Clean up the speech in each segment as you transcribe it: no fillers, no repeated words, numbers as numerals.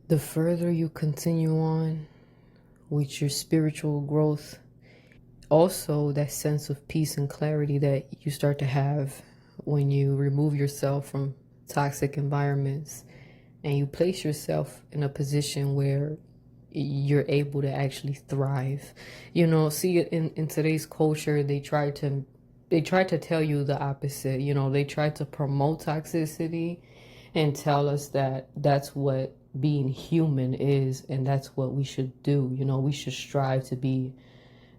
The further you continue on with your spiritual growth, also that sense of peace and clarity that you start to have when you remove yourself from toxic environments and you place yourself in a position where you're able to actually thrive. See it in today's culture, they try to tell you the opposite. They try to promote toxicity and tell us that that's what being human is, and that's what we should do. We should strive to be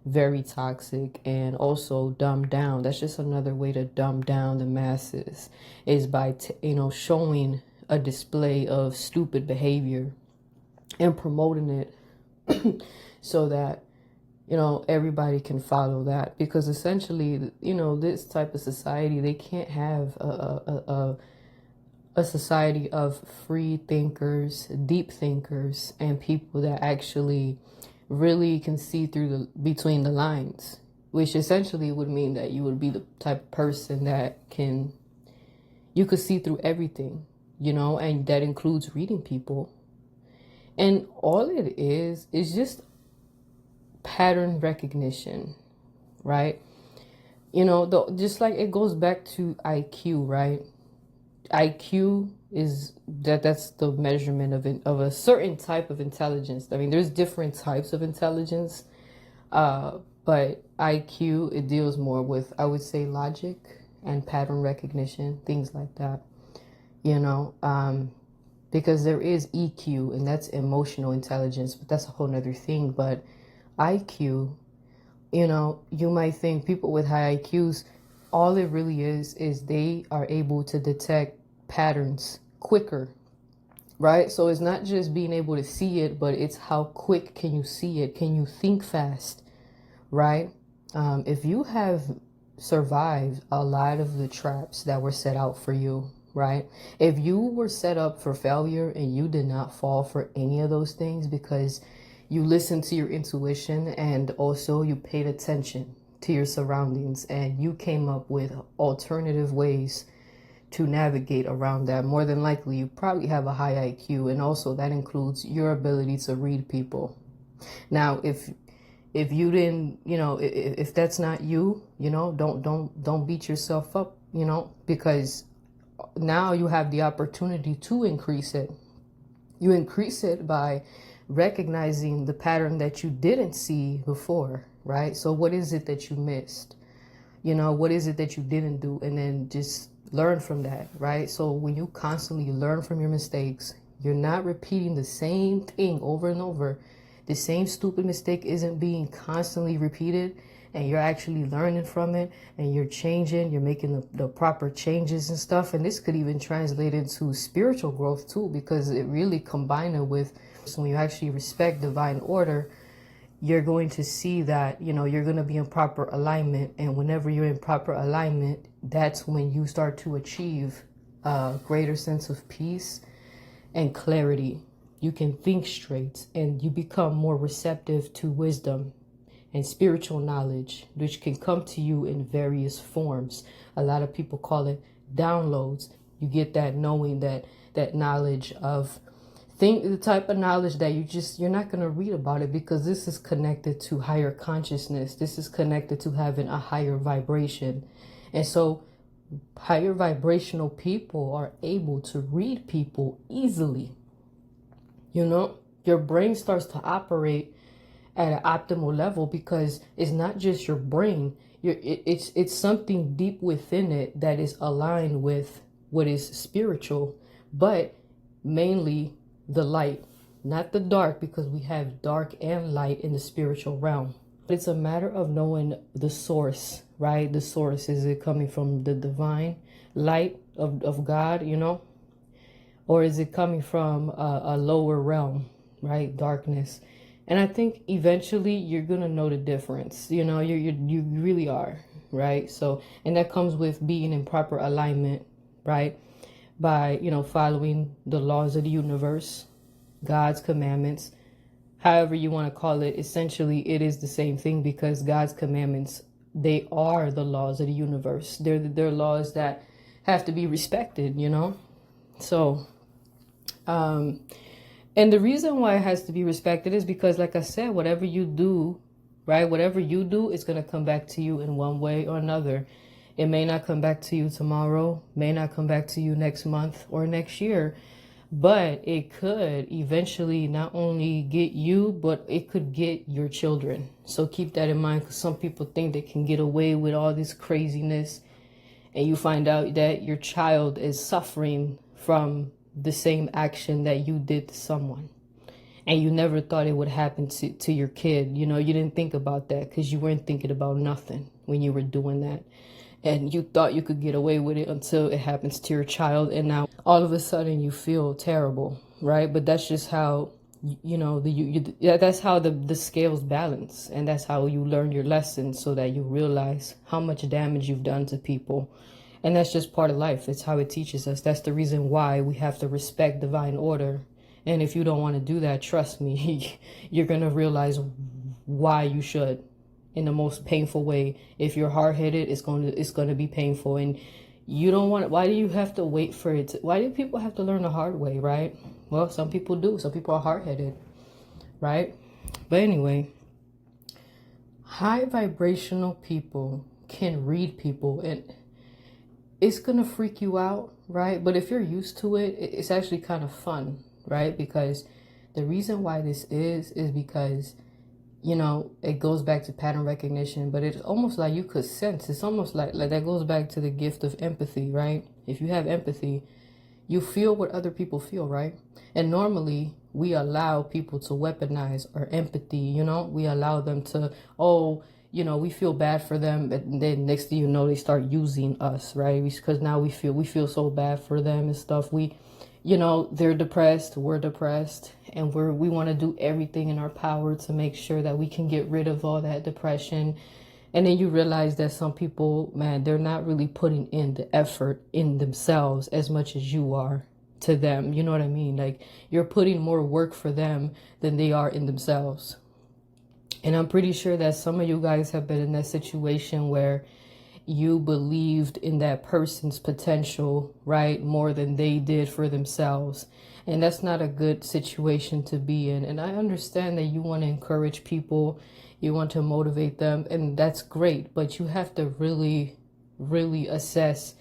very toxic and also dumb down. That's just another way to dumb down the masses, is by showing a display of stupid behavior and promoting it so that everybody can follow that. Because essentially, this type of society, they can't have a society of free thinkers, deep thinkers, and people that actually really can see through between the lines, which essentially would mean that you would be the type of person that you could see through everything, and that includes reading people. And all it is just pattern recognition, right? Just like it goes back to IQ, right? IQ is that's the measurement of a certain type of intelligence. I mean, there's different types of intelligence, but IQ, it deals more with, I would say, logic and pattern recognition, things like that. Because there is EQ, and that's emotional intelligence, but that's a whole nother thing. But IQ, you might think people with high IQs, all it really is they are able to detect patterns quicker, right? So it's not just being able to see it, but it's how quick can you see it? Can you think fast, right? If you have survived a lot of the traps that were set out for you, right? If you were set up for failure and you did not fall for any of those things because you listened to your intuition and also you paid attention to your surroundings and you came up with alternative ways to navigate around that, more than likely you probably have a high IQ, and also that includes your ability to read people. Now, if you didn't, if that's not you, don't beat yourself up, because now you have the opportunity to increase it. You increase it by recognizing the pattern that you didn't see before, right? So what is it that you missed? What is it that you didn't do? And then just learn from that, right? So when you constantly learn from your mistakes, you're not repeating the same thing over and over. The same stupid mistake isn't being constantly repeated, and you're actually learning from it, and you're changing, you're making the proper changes and stuff. And this could even translate into spiritual growth too, because it really combines it with, so when you actually respect divine order, you're going to see that, you're going to be in proper alignment. And whenever you're in proper alignment, that's when you start to achieve a greater sense of peace and clarity. You can think straight and you become more receptive to wisdom and spiritual knowledge, which can come to you in various forms. A lot of people call it downloads. You get that knowing, that knowledge of the type of knowledge that you're not going to read about it, because this is connected to higher consciousness. This is connected to having a higher vibration. And so higher vibrational people are able to read people easily. Your brain starts to operate at an optimal level, because it's not just your brain. It's something deep within it that is aligned with what is spiritual, but mainly the light, not the dark, because we have dark and light in the spiritual realm. It's a matter of knowing the source, right? The source, is it coming from the divine light of God, or is it coming from a lower realm, right? Darkness. And I think eventually you're gonna know the difference. You really are, right? So, and that comes with being in proper alignment, right? By following the laws of the universe, God's commandments, however you want to call it. Essentially, it is the same thing, because God's commandments, they are the laws of the universe. They're laws that have to be respected. So And the reason why it has to be respected is because, like I said, whatever you do, right? Whatever you do is going to come back to you in one way or another. It may not come back to you tomorrow, may not come back to you next month or next year, but it could eventually not only get you, but it could get your children. So keep that in mind, because some people think they can get away with all this craziness, and you find out that your child is suffering from the same action that you did to someone. And you never thought it would happen to your kid. You know, you didn't think about that because you weren't thinking about nothing when you were doing that. And you thought you could get away with it until it happens to your child. And now all of a sudden you feel terrible, right? But that's just how, you know, that's how the scales balance. And that's how you learn your lessons, so that you realize how much damage you've done to people. And that's just part of life. It's how it teaches us. That's the reason why we have to respect divine order. And if you don't want to do that, trust me, you're going to realize why you should. In the most painful way. If you're hard-headed, it's going to be painful, and you don't want it. Why do you have to wait for it? Why do people have to learn the hard way, right? Well, some people do. Some people are hard-headed, right? But anyway, high vibrational people can read people, and it's going to freak you out, right? But if you're used to it, it's actually kind of fun, right? Because the reason why this is because, you know, it goes back to pattern recognition, but it's almost like you could sense. It's almost like that goes back to the gift of empathy, right? If you have empathy, you feel what other people feel, right? And normally we allow people to weaponize our empathy, you know? We allow them to, we feel bad for them, and then next thing you know, they start using us, right? Because now we feel so bad for them and stuff. They're depressed, we're depressed, and we want to do everything in our power to make sure that we can get rid of all that depression. And then you realize that some people, man, they're not really putting in the effort in themselves as much as you are to them. You know what I mean? Like, you're putting more work for them than they are in themselves. And I'm pretty sure that some of you guys have been in that situation where you believed in that person's potential, right, more than they did for themselves. And that's not a good situation to be in. And I understand that you want to encourage people, you want to motivate them, and that's great. But you have to really, really assess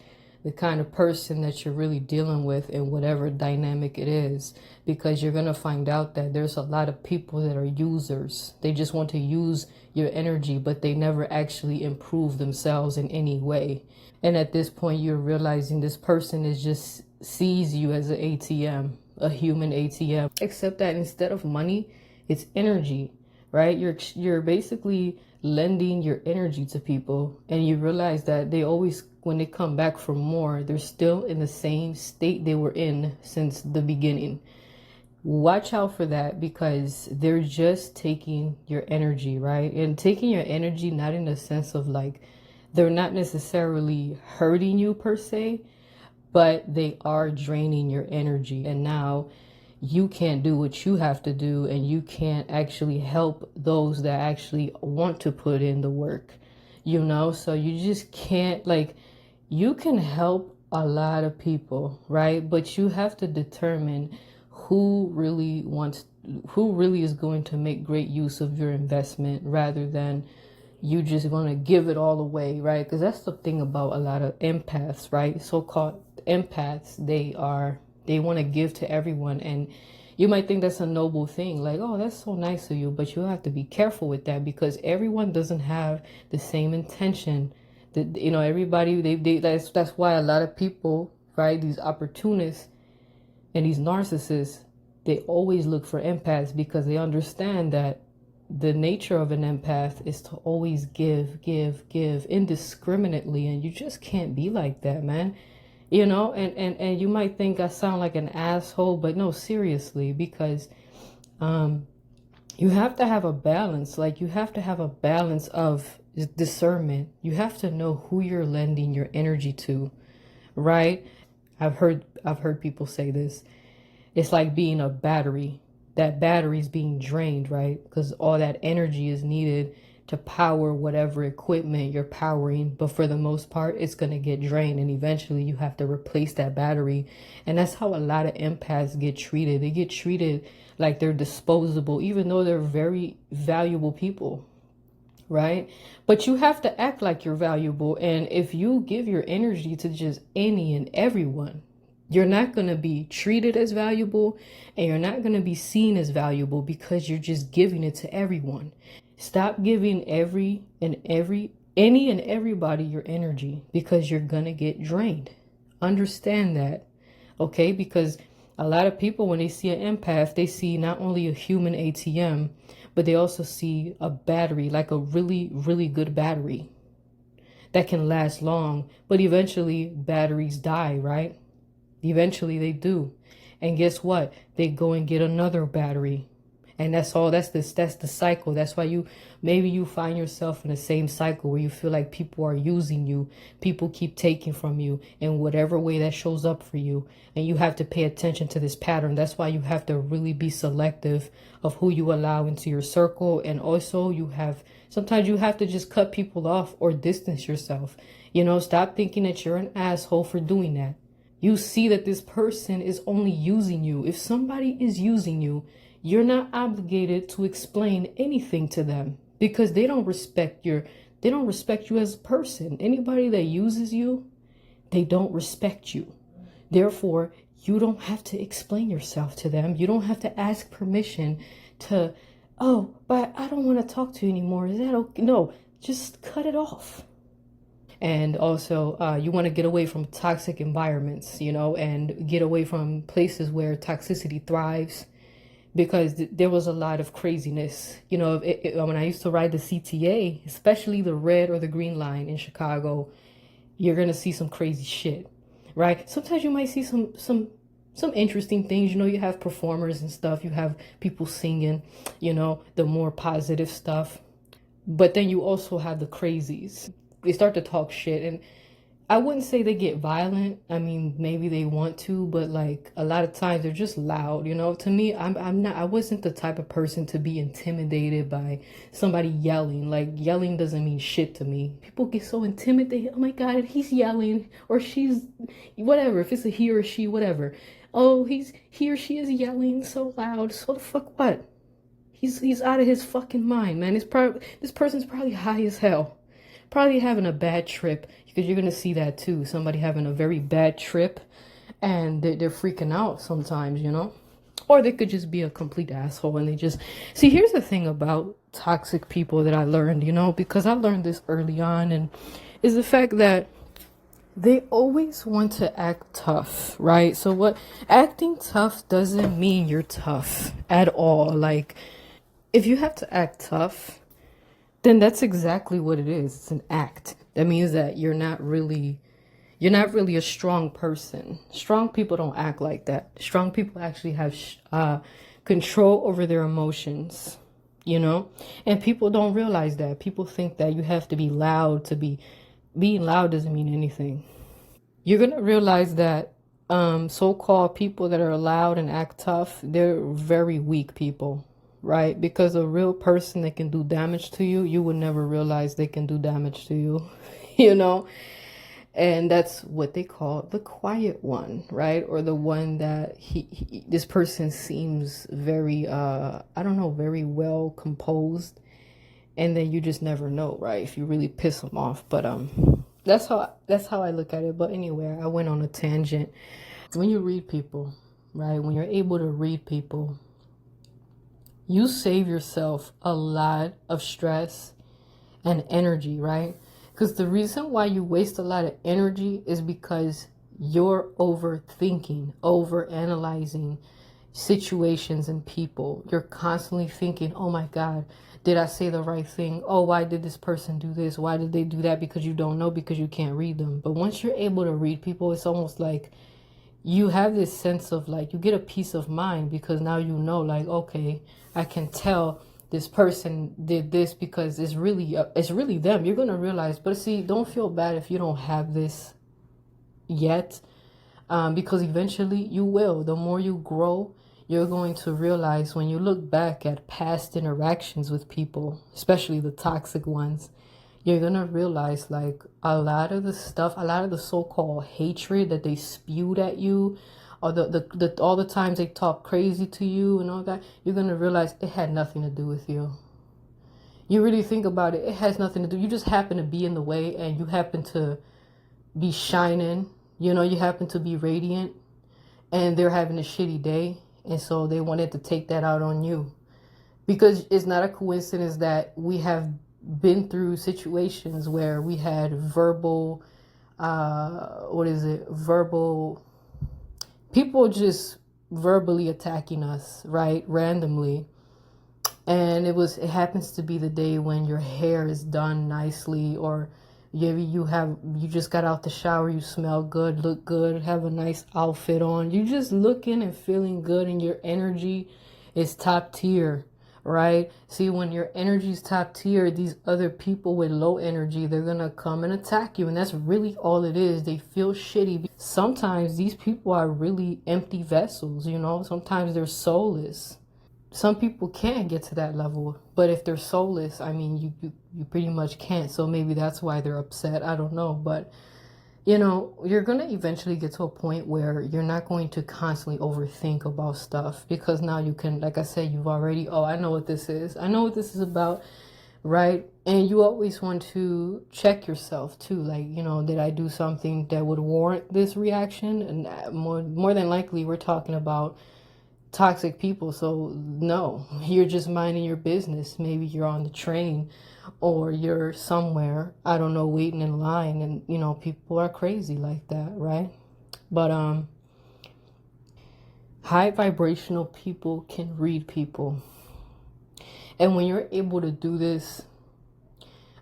the kind of person that you're really dealing with in whatever dynamic it is, because you're going to find out that there's a lot of people that are users. They just want to use your energy, but they never actually improve themselves in any way. And at this point, you're realizing this person is just sees you as an ATM, a human ATM, except that instead of money, it's energy, right? You're basically lending your energy to people, and you realize that they always, when they come back for more, they're still in the same state they were in since the beginning. Watch out for that, because they're just taking your energy, right? And taking your energy, not in the sense of like, they're not necessarily hurting you per se, but they are draining your energy. And now you can't do what you have to do, and you can't actually help those that actually want to put in the work, so you just can't, like, you can help a lot of people, right? But you have to determine who really is going to make great use of your investment, rather than you just going to give it all away, right? Because that's the thing about a lot of empaths, right? So-called empaths, they want to give to everyone. And you might think that's a noble thing, like, oh, that's so nice of you, but you have to be careful with that, because everyone doesn't have the same intention. That, everybody, that's why a lot of people, right, these opportunists and these narcissists, they always look for empaths, because they understand that the nature of an empath is to always give indiscriminately, and you just can't be like that, man. And you might think I sound like an asshole, but no, seriously, because you have to have a balance. Like, you have to have a balance of discernment. You have to know who you're lending your energy to, right? I've heard people say this. It's like being a battery. That battery is being drained, right? Because all that energy is needed to power whatever equipment you're powering, but for the most part it's going to get drained, and eventually you have to replace that battery. And that's how a lot of empaths get treated. They get treated like they're disposable, even though they're very valuable people, right? But you have to act like you're valuable. And if you give your energy to just any and everyone, you're not going to be treated as valuable, and you're not going to be seen as valuable because you're just giving it to everyone. Stop giving any and everybody your energy, because you're going to get drained. Understand that, okay? Because a lot of people, when they see an empath, they see not only a human ATM, but they also see a battery, like a really, really good battery that can last long. But eventually batteries die, right? Eventually they do. And guess what? They go and get another battery. And that's all. That's the cycle. That's why maybe you find yourself in the same cycle where you feel like people are using you. People keep taking from you in whatever way that shows up for you. And you have to pay attention to this pattern. That's why you have to really be selective of who you allow into your circle. And also sometimes you have to just cut people off or distance yourself. Stop thinking that you're an asshole for doing that. You see that this person is only using you. If somebody is using you, you're not obligated to explain anything to them, because they don't respect you as a person. Anybody that uses you, they don't respect you. Therefore, you don't have to explain yourself to them. You don't have to ask permission to, oh, but I don't want to talk to you anymore. Is that okay? No, just cut it off. And also, you want to get away from toxic environments, and get away from places where toxicity thrives, because there was a lot of craziness. When I used to ride the CTA, especially the red or the green line in Chicago, you're going to see some crazy shit, right? Sometimes you might see some interesting things. You have performers and stuff. You have people singing, the more positive stuff. But then you also have the crazies. They start to talk shit, and I wouldn't say they get violent. I mean, maybe they want to, but like a lot of times they're just loud. To me, I wasn't the type of person to be intimidated by somebody yelling. Like, yelling doesn't mean shit to me. People get so intimidated. Oh my God, he's yelling, or she's, whatever. If it's a he or she, whatever. Oh, he or she is yelling so loud. So the fuck what? He's out of his fucking mind, man. This person's probably high as hell. Probably having a bad trip, because you're going to see that too. Somebody having a very bad trip and they're freaking out sometimes, or they could just be a complete asshole. And see, here's the thing about toxic people that I learned, because I learned this early on, and is the fact that they always want to act tough, right? So acting tough doesn't mean you're tough at all. Like, if you have to act tough, then that's exactly what it is. It's an act. That means that you're not really a strong person. Strong people don't act like that. Strong people actually have control over their emotions, and people don't realize that. People think that you have to be loud being loud doesn't mean anything. You're going to realize that so-called people that are loud and act tough, they're very weak people. Right? Because a real person that can do damage to you, you would never realize they can do damage to you, And that's what they call the quiet one, right? Or the one that this person seems very, very well composed. And then you just never know, right? If you really piss them off. But that's how I look at it. But anyway, I went on a tangent. When you read people, right? When you're able to read people, you save yourself a lot of stress and energy, right? Because the reason why you waste a lot of energy is because you're overthinking, overanalyzing situations and people. You're constantly thinking, oh my God, did I say the right thing? Oh, why did this person do this? Why did they do that? Because you don't know, because you can't read them. But once you're able to read people, it's almost like you have this sense of like, you get a peace of mind, because now like, okay, I can tell this person did this because it's really them. You're going to realize, but see, don't feel bad if you don't have this yet, because eventually you will. The more you grow, you're going to realize when you look back at past interactions with people, especially the toxic ones, you're going to realize like a lot of the stuff, a lot of the so-called hatred that they spewed at you, or the all the times they talk crazy to you and all that, you're going to realize it had nothing to do with you. You really think about it, it has nothing to do. You just happen to be in the way, and you happen to be shining, you happen to be radiant, and they're having a shitty day, and so they wanted to take that out on you. Because it's not a coincidence that we have been through situations where we had verbal people just verbally attacking us, right, randomly. And it happens to be the day when your hair is done nicely, or you just got out the shower, you smell good, look good, have a nice outfit on. You just looking and feeling good, and your energy is top tier, right? See, when your energy is top tier, these other people with low energy, they're gonna come and attack you, and that's really all it is. They feel shitty. Sometimes these people are really empty vessels, sometimes they're soulless. Some people can get to that level, but if they're soulless, I mean, you pretty much can't. So maybe that's why they're upset. I don't know. But, you're going to eventually get to a point where you're not going to constantly overthink about stuff, because now you can, like I said, you've already, I know what this is. I know what this is about, right? And you always want to check yourself too. Like, did I do something that would warrant this reaction? And more than likely, we're talking about toxic people. So no, you're just minding your business. Maybe you're on the train, or you're somewhere, I don't know, waiting in line, and people are crazy like that, right? But high vibrational people can read people, and when you're able to do this,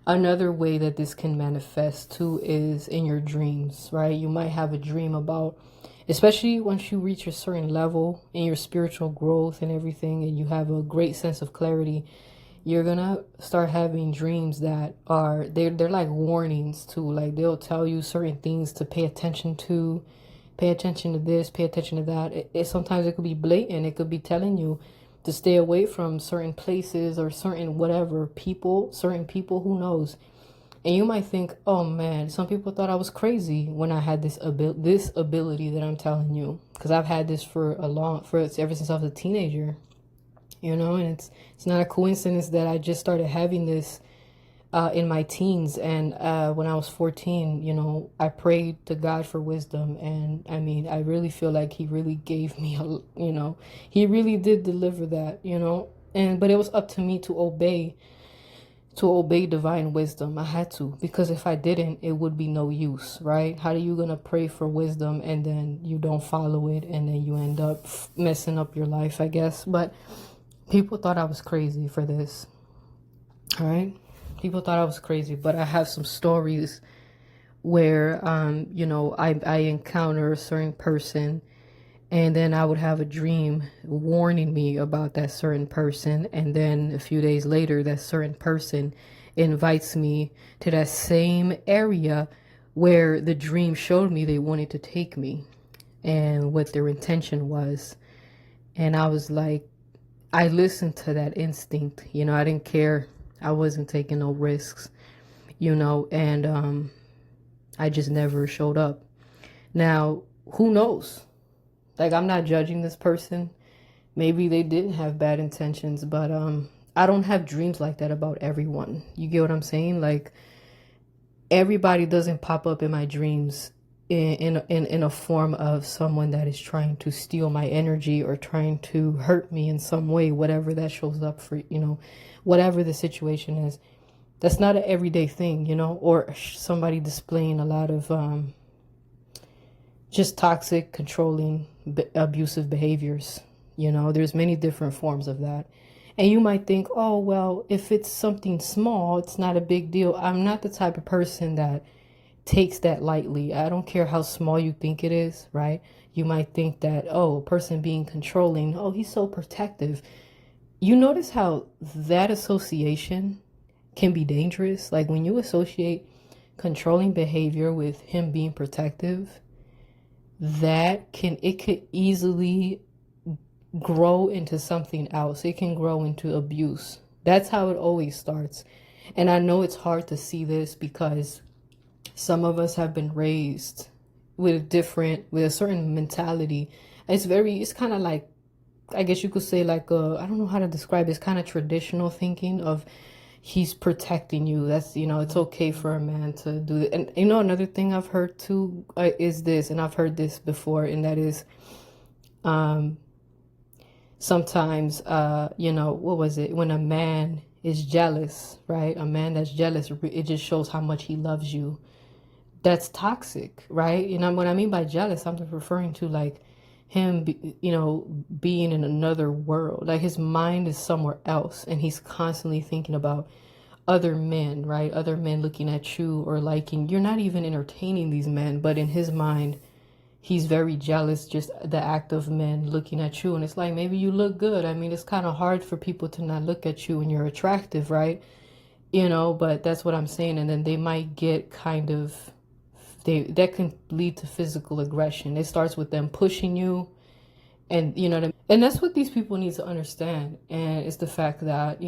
another way that this can manifest too is in your dreams, right? You might have a dream about, especially once you reach a certain level in your spiritual growth and everything, and you have a great sense of clarity, you're gonna start having dreams that are, they're like warnings too. Like, they'll tell you certain things to pay attention to. Pay attention to this, pay attention to that. Sometimes it could be blatant. It could be telling you to stay away from certain places or certain whatever people, certain people, who knows. And you might think, oh man, some people thought I was crazy when I had this ability that I'm telling you, because I've had this ever since I was a teenager, and it's not a coincidence that I just started having this in my teens. And when I was 14, I prayed to God for wisdom, and I mean, I really feel like he really gave me he really did deliver that, but it was up to me to obey divine wisdom. I had to, because if I didn't, it would be no use, right? How are you gonna pray for wisdom and then you don't follow it, and then you end up messing up your life, I guess. But people thought I was crazy for this, all right? People thought I was crazy, but I have some stories where I encounter a certain person, and then I would have a dream warning me about that certain person. And then a few days later, that certain person invites me to that same area where the dream showed me they wanted to take me and what their intention was. And I was like, I listened to that instinct. I didn't care. I wasn't taking no risks, and I just never showed up. Now, who knows? Like, I'm not judging this person. Maybe they didn't have bad intentions, but I don't have dreams like that about everyone. You get what I'm saying? Like, everybody doesn't pop up in my dreams in a form of someone that is trying to steal my energy or trying to hurt me in some way, whatever that shows up for, whatever the situation is. That's not an everyday thing, or somebody displaying a lot of just toxic, controlling, abusive behaviors. There's many different forms of that. And you might think, oh, well, if it's something small, it's not a big deal. I'm not the type of person that takes that lightly. I don't care how small you think it is, right? You might think that, oh, a person being controlling, oh, he's so protective. You notice how that association can be dangerous? Like, when you associate controlling behavior with him being protective, it could easily grow into something else. It can grow into abuse. That's how it always starts. And I know it's hard to see this because some of us have been raised with a certain mentality. It's kind of like, I guess you could say like, I don't know how to describe it. It's kind of traditional thinking of he's protecting you. That's, it's okay for a man to do it. And another thing I've heard too is this, and I've heard this before, and that is, sometimes, what was it? When a man is jealous, right? A man that's jealous, it just shows how much he loves you. That's toxic, right? What I mean by jealous, I'm just referring to like him, being in another world. Like his mind is somewhere else and he's constantly thinking about other men, right? Other men looking at you or liking. You're not even entertaining these men, but in his mind, he's very jealous, just the act of men looking at you. And it's like, maybe you look good. I mean, it's kind of hard for people to not look at you when you're attractive, right? But that's what I'm saying. And then they might get that can lead to physical aggression. It starts with them pushing you. And you know what I mean? And that's what these people need to understand. And it's the fact that,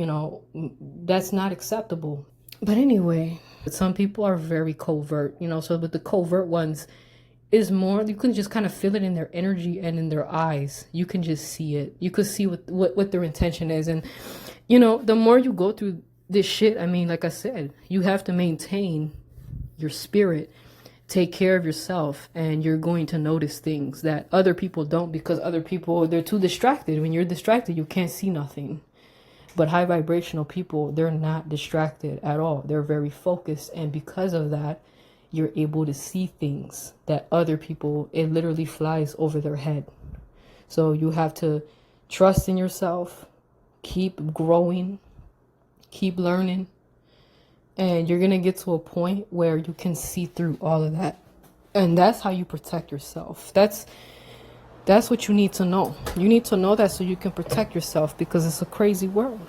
that's not acceptable. But anyway, some people are very covert, so with the covert ones, is more, you can just kind of feel it in their energy and in their eyes. You can just see it. You could see what their intention is. And, the more you go through this shit, I mean, like I said, you have to maintain your spirit, take care of yourself, and you're going to notice things that other people don't, because other people, they're too distracted. When you're distracted, you can't see nothing. But high vibrational people, they're not distracted at all. They're very focused. And because of that, you're able to see things that other people, it literally flies over their head. So you have to trust in yourself, keep growing, keep learning, and you're going to get to a point where you can see through all of that. And that's how you protect yourself. That's what you need to know. You need to know that so you can protect yourself, because it's a crazy world.